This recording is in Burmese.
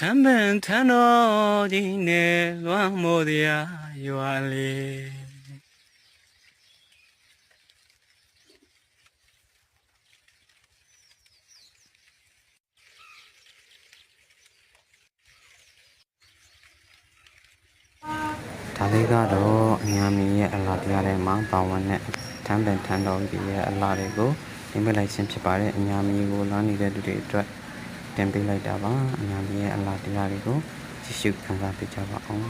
ထမ်းပင်ထမ်းတော်ကြီးနဲ့လွမ်းမိုးတရားရွာလေးဒါလေးကတော့အညာမီရဲ့အလားတရားထဲမှာပါဝင်တဲ့ထမ်းပင်ထမ်းတော်ကြီးရဲ့အလားတွေကိုတင်ပေးလိုက်ခြင်းဖြစ်ပါတယ်အညာမီကိုလာနေတဲ့သူတွေအတွက်တင်ပေးလိုက်တာပါအညာမီရဲ့အလားတရားတွေကိုကြည့်ရှုခံစားပေးကြပါအောင်